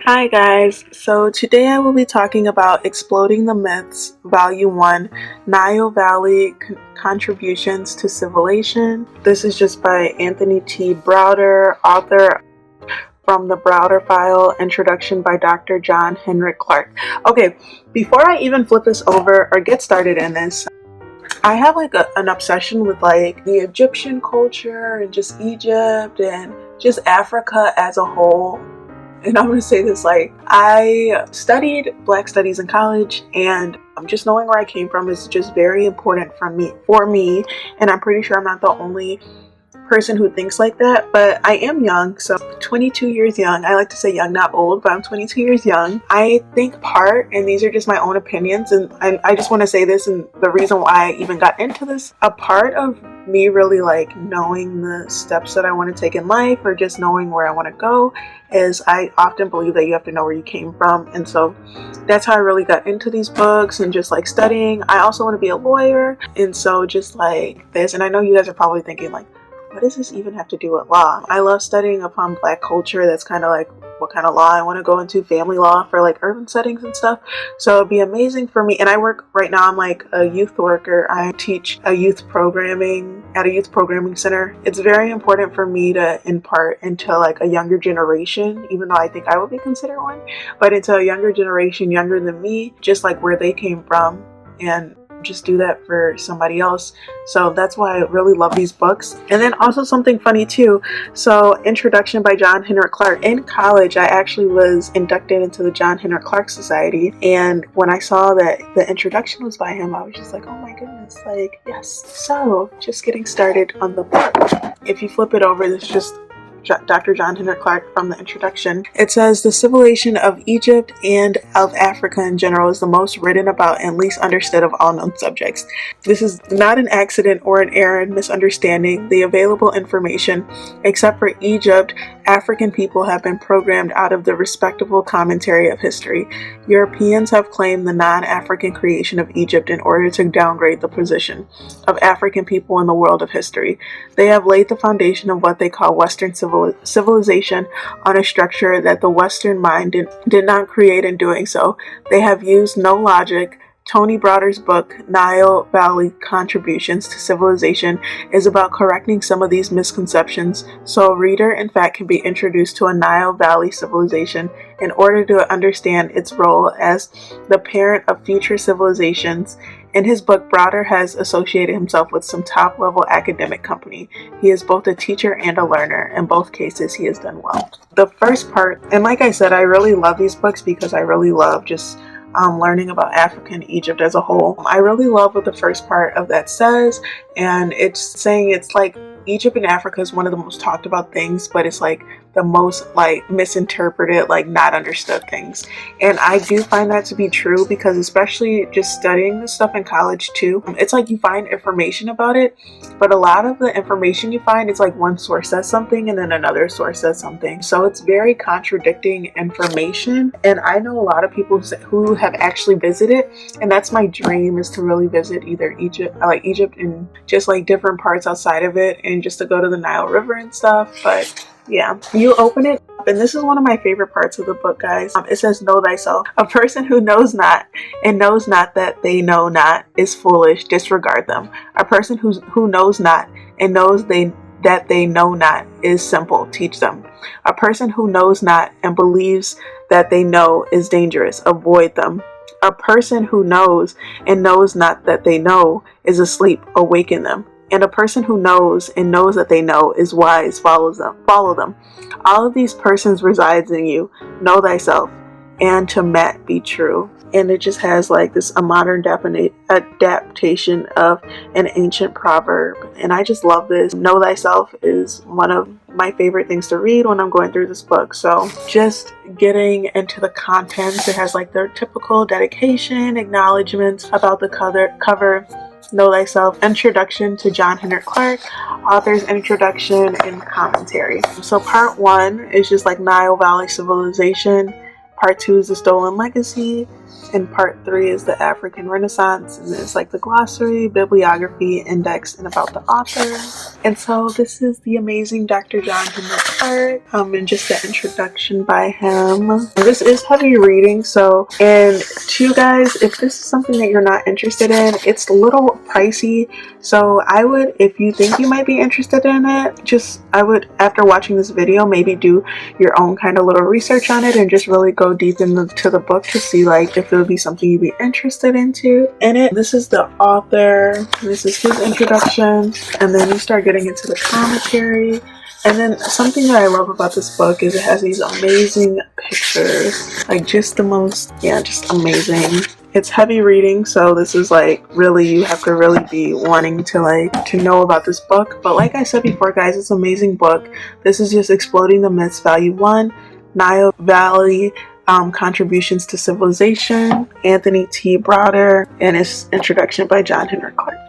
Hi guys, so today I will be talking about Exploding the Myths, Volume 1, Nile Valley Contributions to Civilization. This is just by Anthony T. Browder, author from the Browder File, introduction by Dr. John Henrik Clarke. Okay, before I even flip this over or get started in this, I have an obsession with the Egyptian culture and just Egypt and just Africa as a whole. And I'm going to say this, I studied Black Studies in college, and just knowing where I came from is just very important for me. And I'm pretty sure I'm not the only person who thinks like that, but I am young, so 22 years young. I like to say young, not old, but I'm 22 years young. I think and these are just my own opinions, and I just want to say this, and the reason why I even got into this, a part of me really knowing the steps that I want to take in life, or just knowing where I want to go, is I often believe that you have to know where you came from. And so that's how I really got into these books and just studying. I also want to be a lawyer, and so just this, and I know you guys are probably thinking what does this even have to do with law? I love studying upon Black culture. That's kind of what kind of law I want to go into, family law for urban settings and stuff. So it'd be amazing for me. And I work right now, I'm a youth worker. I teach a youth programming at a youth programming center. It's very important for me to impart into a younger generation, even though I think I would be considered one, but into a younger generation, younger than me, just where they came from, and just do that for somebody else. So that's why I really love these books. And then also something funny too, so introduction by John Henrik Clarke. In college I actually was inducted into the John Henrik Clarke Society, and when I saw that the introduction was by him, I was just oh my goodness, yes. So just getting started on the book. If you flip it over, this is just Dr. John Henrik Clarke from the introduction. It says, the civilization of Egypt and of Africa in general is the most written about and least understood of all known subjects. This is not an accident or an error in misunderstanding the available information. Except for Egypt, African people have been programmed out of the respectable commentary of history. Europeans have claimed the non-African creation of Egypt in order to downgrade the position of African people in the world of history. They have laid the foundation of what they call Western civilization on a structure that the Western mind did not create. In doing so, they have used no logic. Tony Browder's book, Nile Valley Contributions to Civilization, is about correcting some of these misconceptions, so a reader, in fact, can be introduced to a Nile Valley civilization in order to understand its role as the parent of future civilizations. In his book, Browder has associated himself with some top-level academic company. He is both a teacher and a learner. In both cases, he has done well. The first part, and like I said, I really love these books because I really love just learning about Africa and Egypt as a whole. I really love what the first part of that says, and it's saying it's Egypt and Africa is one of the most talked about things, but it's the most misinterpreted, not understood things. And I do find that to be true, because especially just studying this stuff in college too, it's you find information about it, but a lot of the information you find, it's one source says something and then another source says something. So it's very contradicting information. And I know a lot of people who have actually visited, and that's my dream, is to really visit either Egypt and just different parts outside of it, and just to go to the Nile River and stuff. But yeah, you open it up, and this is one of my favorite parts of the book, guys. It says, know thyself. A person who knows not and knows not that they know not is foolish. Disregard them. A person who knows not and knows that they know not is simple. Teach them. A person who knows not and believes that they know is dangerous. Avoid them. A person who knows and knows not that they know is asleep. Awaken them. And a person who knows and knows that they know is wise. Follow them. All of these persons resides in you. Know thyself, and to Matt be true. And it just has a modern adaptation of an ancient proverb. And I just love this. Know thyself is one of my favorite things to read when I'm going through this book. So just getting into the contents, it has their typical dedication, acknowledgments about the cover. Know thyself, introduction to John Henrik Clarke, author's introduction and commentary. So part 1 is just Nile Valley Civilization. Part 2 is the stolen legacy. And part 3 is the African Renaissance, and it's like the glossary, bibliography, index, and about the author. And so this is the amazing Dr. John Henry Clarke, and just the introduction by him. This is heavy reading, so, and to you guys, if this is something that you're not interested in, it's a little pricey. So I would, if you think you might be interested in it, I would, after watching this video, maybe do your own kind of little research on it and just really go deep into the book to see like if it would be something you'd be interested into in it. This is the author, this is his introduction, and then you start getting into the commentary. And then something that I love about this book is it has these amazing pictures, like just the most, yeah, just amazing. It's heavy reading, so this is like really, you have to really be wanting to know about this book. But like I said before, guys, it's an amazing book. This is just Exploding the Myths, Value 1, Nile Valley Contributions to Civilization, Anthony T. Browder, and its introduction by John Henry Clarke.